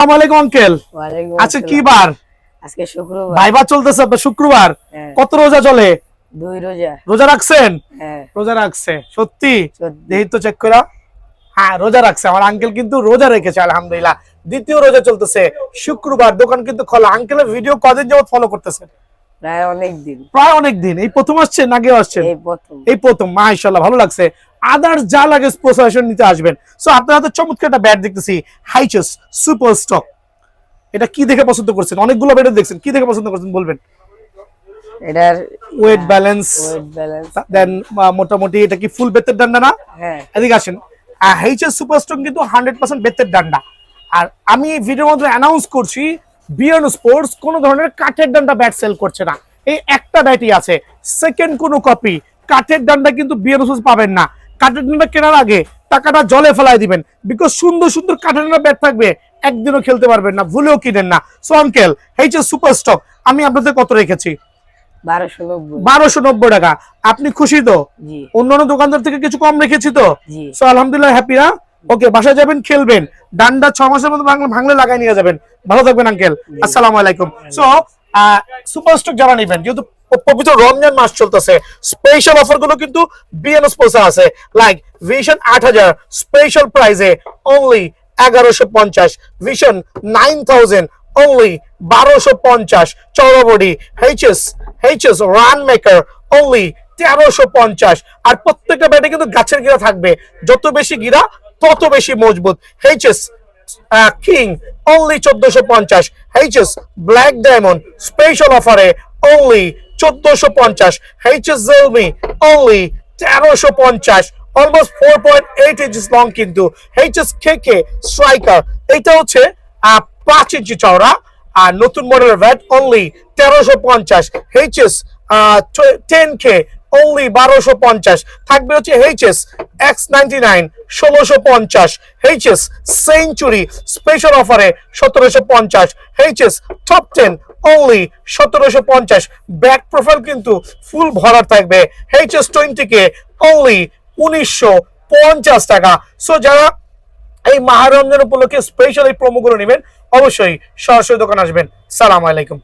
আসসালামু আলাইকুম আঙ্কেল। আজকে কি বার? আজকে শুক্রবার। ভাইবা চলতেছে শুক্রবার। কত রোজা চলে? 2 রোজা। রোজা রাখছেন? হ্যাঁ। রোজা রাখছে সত্যি? সত্যি। দেখি তো চেক করা। হ্যাঁ রোজা রাখছে আমার আঙ্কেল, কিন্তু রোজা রেখেছে আলহামদুলিল্লাহ। দ্বিতীয় রোজা চলতেছে, শুক্রবার, দোকান কিন্তু খোলা। আঙ্কেলের ভিডিও কদিন যাবত ফলো করতেছেন? প্রায় অনেক দিন। প্রায় অনেক দিন। এই প্রথম আসছেন নাকি আসছেন? এই প্রথম। মাশাআল্লাহ, ভালো লাগছে। আদার্স যা লাগে স্পেশাল নিতে আসবেন। সো আপনারা তো চমৎকার একটা ব্যাট দেখতেছি, হাইচেস সুপার স্টক। এটা কি দেখে পছন্দ করছেন? অনেকগুলো ব্যাট দেখছেন, কি দেখে পছন্দ করছেন বলবেন? এটার ওয়েট ব্যালেন্স, দেন মোটামুটি এটা কি ফুল বেতের ডান্ডা না? হ্যাঁ। এদিকে আসেন। হাইচেস সুপার স্টক কিন্তু 100% বেতের ডান্ডা। আর আমি ভিডিওর মধ্যে অ্যানাউন্স করছি, বিয়ন্ড স্পোর্টস কোনো ধরনের কাঠের ডান্ডা ব্যাট সেল করছে না। এই একটা ব্যাটই আছে, সেকেন্ড কোনো কপি। কাঠের ডান্ডা কিন্তু বিয়ন্ড স্পোর্টস পাবেন না। কাঠের ডান্ডা কেনার আগে টাকাটা জলে ফেলাই দিবেন, বিকজ সুন্দর সুন্দর কাঠের ডান্ডা ব্যাট থাকবে, একদিনও খেলতে পারবেন না, ভুলেও কিনেন না। সো আঙ্কেল, হাইচেস সুপার স্টক আমি আপনাদের কত রেখেছি? 1290 টাকা। আপনি খুশি তো? অন্যান্য দোকানদার থেকে কিছু কম রেখেছি তো? সো আলহামদুলিল্লাহ, হ্যাপি না? ওকে, বাসায় যাবেন, খেলবেন, ডান্ডা 6 মাসের মধ্যে ভাঙলে লাগাই নিয়ে যাবেন। ভালো থাকবেন আঙ্কেল, আসসালামু আলাইকুম। সো সুপার স্টক যারা নেবেন, যেহেতু পবিত্র রমজান মাস চলতেছে, স্পেশাল অফার গুলো কিন্তু বিএন স্পোর্টসে আছে। লাইক ভিশন 8000 স্পেশাল প্রাইসে অনলি 1150, ভিশন 9000 only 1250, চওড়া body HS run maker only 1350। আর প্রত্যেকটা ব্যাটে কিন্তু গাছের গিরা থাকবে, যত বেশি গিরা তত বেশি মজবুত। HS king only 1450, HS black diamond special অফারে only 1450, এইচএস জেলমি only 1350, অলমোস্ট 4.8 ইঞ্চিস লং। কিন্তু এইচএস কেকে স্ট্রাইকার, এটা হচ্ছে 5 ইঞ্চি চওড়া আর নতুন মডেলের bat only 1350, HS 10K only 1250। থাকবে হচ্ছে HS X99 1650, HS century special অফারে 1750, HS top 10 only 1750। Back profile কিন্তু ফুল ভরা থাকবে। এইচএস 20K অনলি 1950 টাকা। সো যারা এই মাহ রমজান উপলক্ষে স্পেশাল এই প্রোমোগুলো নেবেন, অবশ্যই সরাসরি দোকান আসবেন। সালাম আলাইকুম।